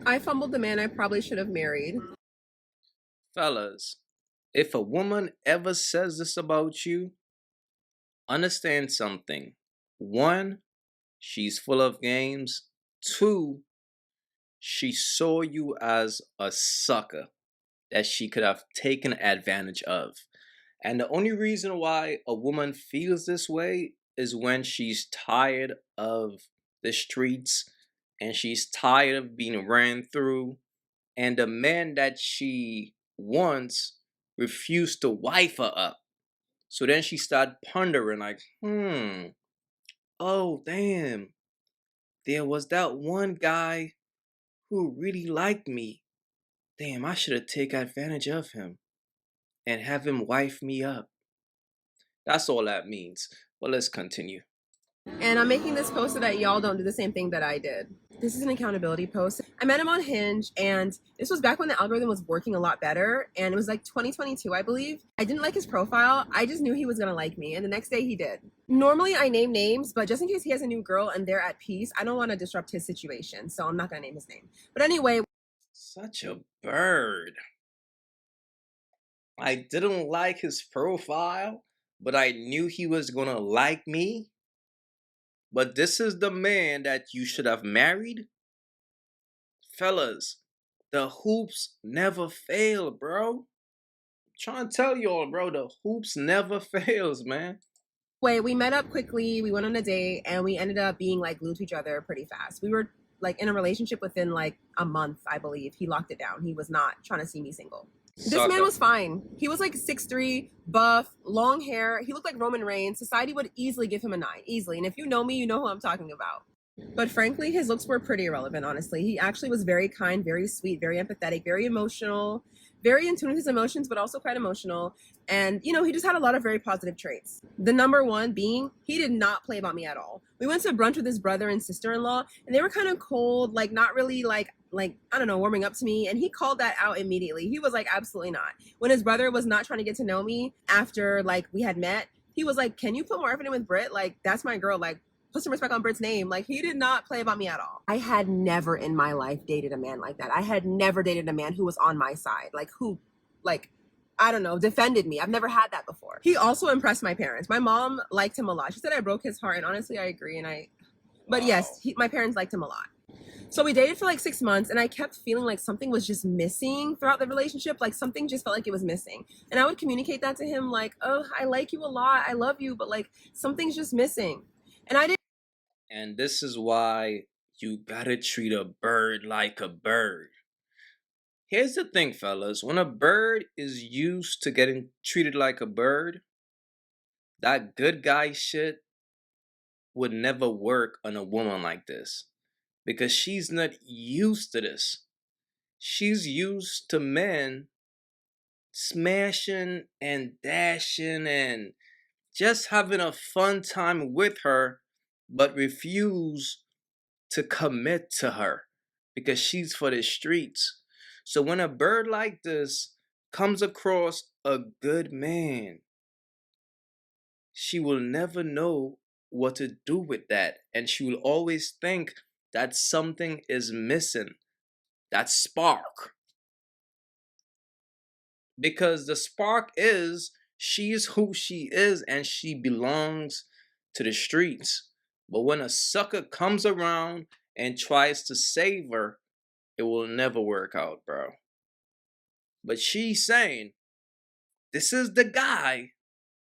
I fumbled the man I probably should have married. Fellas, if a woman ever says this about you, understand something. One, she's full of games. Two, she saw you as a sucker that she could have taken advantage of. And the only reason why a woman feels this way is when she's tired of the streets and she's tired of being ran through, and the man that she wants refused to wife her up. So then she started pondering, like, oh, damn, there was that one guy who really liked me. Damn, I should have taken advantage of him and have him wife me up. That's all that means. But let's continue. And I'm making this post so that y'all don't do the same thing that I did. This is an accountability post. I met him on Hinge, and this was back when the algorithm was working a lot better, and it was like 2022, I believe. I didn't like his profile. I just knew he was gonna like me, and the next day he did. Normally I name names, but just in case he has a new girl and they're at peace, I don't want to disrupt his situation, so I'm not gonna name his name. But anyway, Such a bird. I didn't like his profile, but I knew he was gonna like me. But this is the man that you should have married? Fellas, the hoops never fail, bro. Trying to tell y'all, bro, the hoops never fails, man. we met up quickly, we went on a date, and we ended up being like glued to each other pretty fast. We were like in a relationship within like a month, I believe. He locked it down. He was not trying to see me single. This man Sucker. was fine. He was like 6'3", buff, long hair. He looked like Roman Reigns. Society would easily give him a 9, easily. And if you know me, you know who I'm talking about. But frankly, his looks were pretty irrelevant, honestly. He actually was very kind, very sweet, very empathetic, very emotional, very in tune with his emotions, but also quite emotional. And, you know, he just had a lot of very positive traits. The number one being, he did not play about me at all. We went to brunch with his brother and sister-in-law, and they were kind of cold, like not really like I don't know, warming up to me, and he called that out immediately. He was like, absolutely not. When his brother was not trying to get to know me after like we had met, he was like, can you put more effort in with Britt? Like, that's my girl. Like, put some respect on Britt's name. Like, he did not play about me at all. I had never in my life dated a man like that. I had never dated a man who was on my side, like who, like, I don't know, defended me. I've never had that before. He also impressed my parents. My mom liked him a lot. She said I broke his heart, and honestly, I agree. But yes, my parents liked him a lot. So we dated for like 6 months, and I kept feeling like something was just missing throughout the relationship. Like something just felt like it was missing. And I would communicate that to him, like, oh, I like you a lot. I love you, but like something's just missing. And I didn't. And this is why you gotta treat a bird like a bird. Here's the thing, fellas. When a bird is used to getting treated like a bird, that good guy shit would never work on a woman like this. Because she's not used to this. She's used to men smashing and dashing and just having a fun time with her, but refuse to commit to her because she's for the streets. So when a bird like this comes across a good man, she will never know what to do with that. And she will always think that something is missing, that spark. Because the spark is she's who she is and she belongs to the streets. But when a sucker comes around and tries to save her, it will never work out, bro. But she's saying this is the guy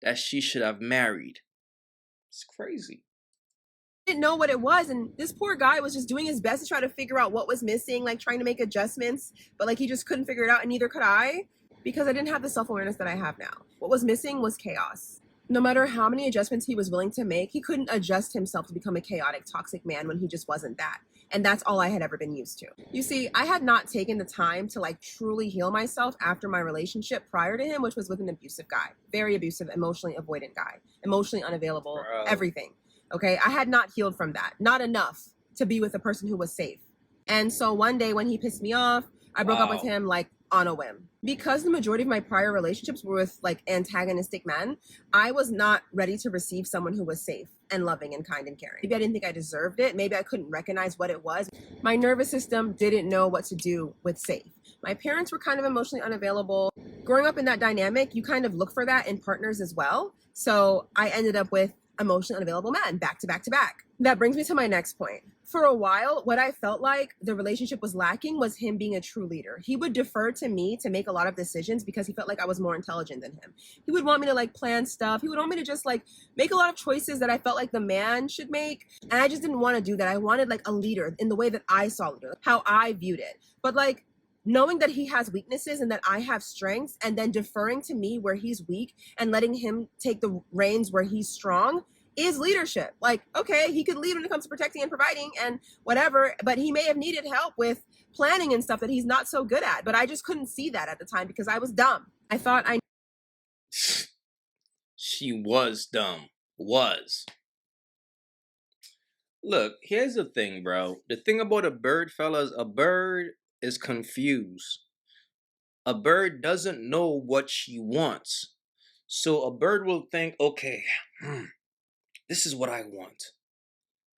that she should have married. It's crazy. Didn't know what it was, and this poor guy was just doing his best to try to figure out what was missing, like trying to make adjustments, but like he just couldn't figure it out, and neither could I, because I didn't have the self-awareness that I have now. What was missing was chaos. No matter how many adjustments he was willing to make, he couldn't adjust himself to become a chaotic, toxic man when he just wasn't that. And that's all I had ever been used to. You see, I had not taken the time to like truly heal myself after my relationship prior to him, which was with an abusive guy. Very abusive, emotionally avoidant guy, emotionally unavailable, Bro. everything. Okay, I had not healed from that. Not enough to be with a person who was safe. And so one day when he pissed me off, I broke up with him like on a whim. Because the majority of my prior relationships were with like antagonistic men, I was not ready to receive someone who was safe and loving and kind and caring. Maybe I didn't think I deserved it. Maybe I couldn't recognize what it was. My nervous system didn't know what to do with safe. My parents were kind of emotionally unavailable. Growing up in that dynamic, you kind of look for that in partners as well. So I ended up with emotionally unavailable men back to back to back. That brings me to my next point. For a while, what I felt like the relationship was lacking was him being a true leader. He would defer to me to make a lot of decisions because he felt like I was more intelligent than him. He would want me to like plan stuff. He would want me to just like make a lot of choices that I felt like the man should make. And I just didn't want to do that. I wanted like a leader in the way that I saw leader, how I viewed it. But like knowing that he has weaknesses and that I have strengths, and then deferring to me where he's weak and letting him take the reins where he's strong is leadership. Like, okay, he could lead when it comes to protecting and providing and whatever, but he may have needed help with planning and stuff that he's not so good at. But I just couldn't see that at the time because I was dumb. I thought I She was dumb. Was. Look, here's the thing, bro. The thing about a bird, fellas, a bird is confused. A bird doesn't know what she wants. So a bird will think, okay, this is what I want.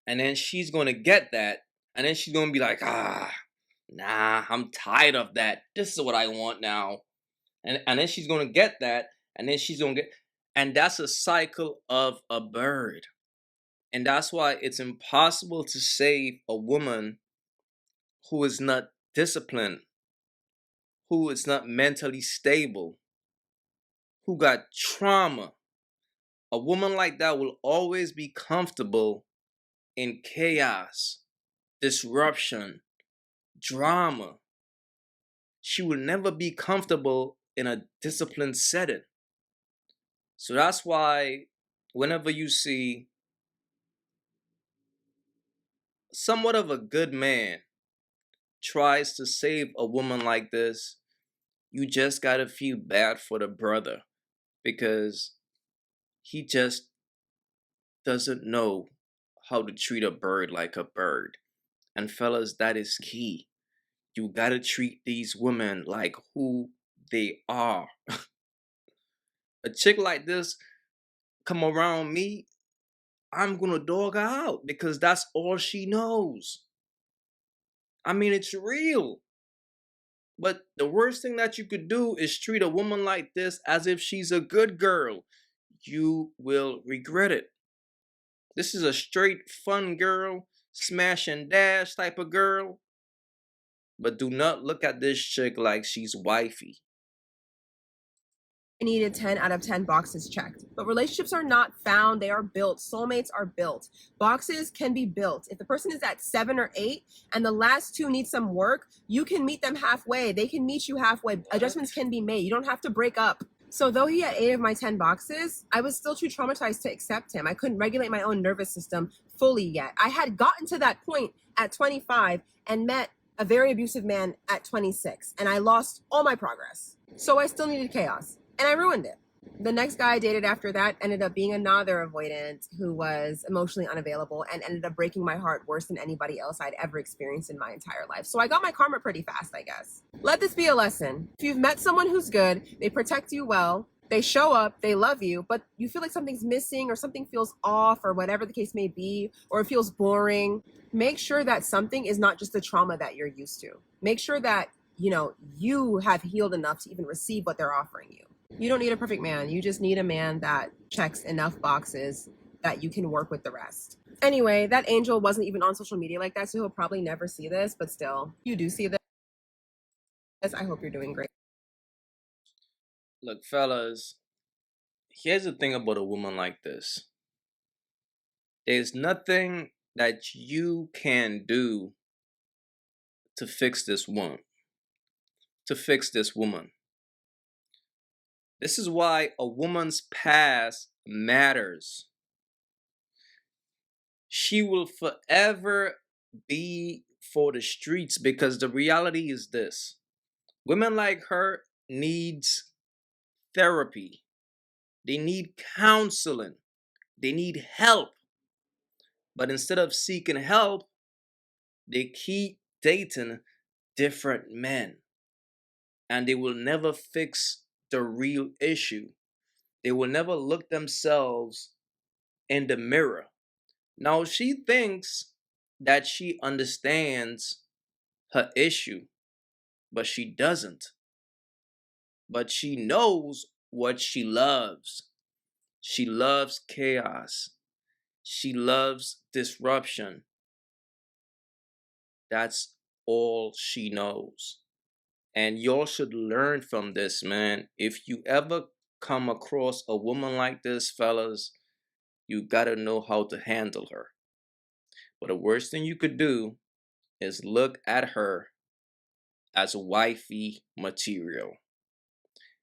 And then she's going to get that. And then she's going to be like, nah, I'm tired of that. This is what I want now. And then she's going to get that. And then she's going to get, and that's a cycle of a bird. And that's why it's impossible to save a woman who is not disciplined, who is not mentally stable, who got trauma. A woman like that will always be comfortable in chaos, disruption, drama. She will never be comfortable in a disciplined setting. So that's why whenever you see somewhat of a good man tries to save a woman like this, you just gotta feel bad for the brother because he just doesn't know how to treat a bird like a bird. And fellas, that is key. You gotta treat these women like who they are. A chick like this come around me, I'm gonna dog her out because that's all she knows. I mean, it's real. But the worst thing that you could do is treat a woman like this as if she's a good girl. You will regret it. This is a straight fun girl, smash and dash type of girl. But do not look at this chick like she's wifey. needed 10 out of 10 boxes checked. But relationships are not found, they are built. Soulmates are built. Boxes can be built. If the person is at 7 or 8 and the last two need some work, you can meet them halfway. They can meet you halfway. Adjustments can be made. You don't have to break up. So though he had 8 of my 10 boxes, I was still too traumatized to accept him. I couldn't regulate my own nervous system fully yet. I had gotten to that point at 25 and met a very abusive man at 26, and I lost all my progress. So I still needed chaos, and I ruined it. The next guy I dated after that ended up being another avoidant who was emotionally unavailable and ended up breaking my heart worse than anybody else I'd ever experienced in my entire life. So I got my karma pretty fast, I guess. Let this be a lesson. If you've met someone who's good, they protect you well, they show up, they love you, but you feel like something's missing or something feels off or whatever the case may be, or it feels boring, make sure that something is not just the trauma that you're used to. Make sure that, you have healed enough to even receive what they're offering you. You don't need a perfect man. You just need a man that checks enough boxes that you can work with the rest. Anyway, that angel wasn't even on social media like that, so he'll probably never see this, but still, you do see this. I hope you're doing great. Look, fellas, here's the thing about a woman like this. There's nothing that you can do to fix this woman. To fix this woman. This is why a woman's past matters. She will forever be for the streets because the reality is this. Women like her needs therapy. They need counseling. They need help. But instead of seeking help, they keep dating different men. and they will never fix the real issue. They will never look themselves in the mirror. Now, she thinks that she understands her issue, but she doesn't. But she knows what she loves. She loves chaos. She loves disruption. That's all she knows. And y'all should learn from this, man. If you ever come across a woman like this, fellas, you gotta know how to handle her. But the worst thing you could do is look at her as wifey material.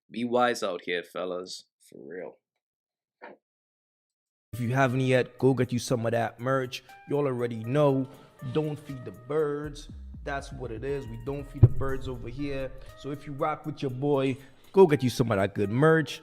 Be wise out here, fellas. For real. If you haven't yet, go get you some of that merch. You all already know, don't feed the birds. That's what it is. We don't feed the birds over here. So if you rock with your boy, go get you some of that good merch.